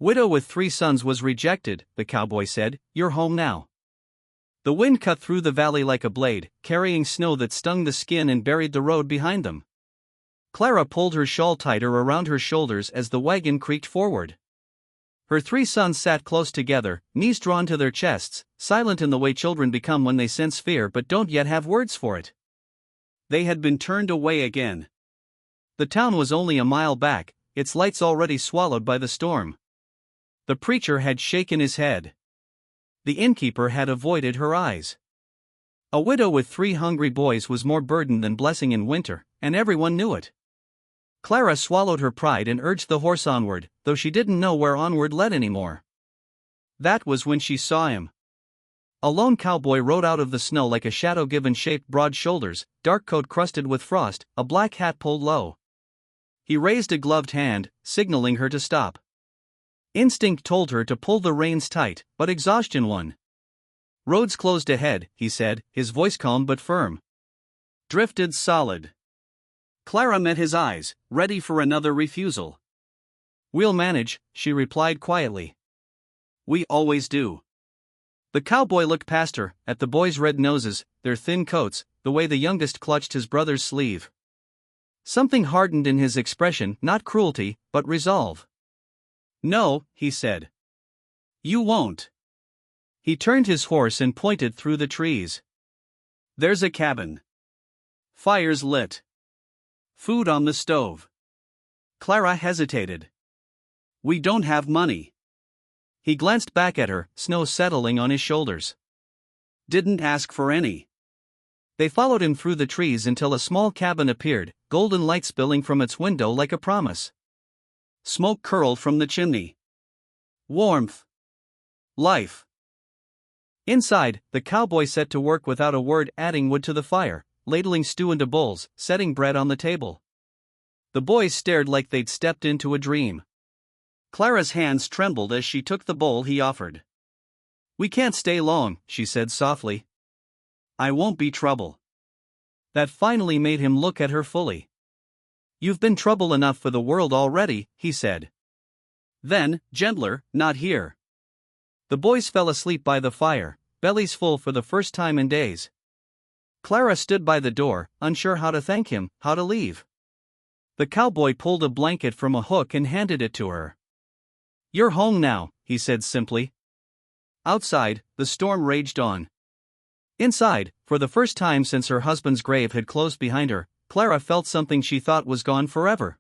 Widow with 3 sons was rejected, the cowboy said. You're home now. The wind cut through the valley like a blade, carrying snow that stung the skin and buried the road behind them. Clara pulled her shawl tighter around her shoulders as the wagon creaked forward. Her 3 sons sat close together, knees drawn to their chests, silent in the way children become when they sense fear but don't yet have words for it. They had been turned away again. The town was only a mile back, its lights already swallowed by the storm. The preacher had shaken his head. The innkeeper had avoided her eyes. A widow with 3 hungry boys was more burden than blessing in winter, and everyone knew it. Clara swallowed her pride and urged the horse onward, though she didn't know where onward led anymore. That was when she saw him. A lone cowboy rode out of the snow like a shadow given shaped broad shoulders, dark coat crusted with frost, a black hat pulled low. He raised a gloved hand, signaling her to stop. Instinct told her to pull the reins tight, but exhaustion won. Roads closed ahead, he said, his voice calm but firm. Drifted solid. Clara met his eyes, ready for another refusal. We'll manage, she replied quietly. We always do. The cowboy looked past her, at the boys' red noses, their thin coats, the way the youngest clutched his brother's sleeve. Something hardened in his expression, not cruelty, but resolve. No, he said. You won't. He turned his horse and pointed through the trees. There's a cabin. Fire's lit. Food on the stove. Clara hesitated. We don't have money. He glanced back at her, snow settling on his shoulders. Didn't ask for any. They followed him through the trees until a small cabin appeared, golden light spilling from its window like a promise. Smoke curled from the chimney. Warmth. Life. Inside, the cowboy set to work without a word, adding wood to the fire, ladling stew into bowls, setting bread on the table. The boys stared like they'd stepped into a dream. Clara's hands trembled as she took the bowl he offered. We can't stay long, she said softly. I won't be trouble. That finally made him look at her fully. You've been trouble enough for the world already, he said. Then, gentler, not here. The boys fell asleep by the fire, bellies full for the first time in days. Clara stood by the door, unsure how to thank him, how to leave. The cowboy pulled a blanket from a hook and handed it to her. You're home now, he said simply. Outside, the storm raged on. Inside, for the first time since her husband's grave had closed behind her, Clara felt something she thought was gone forever.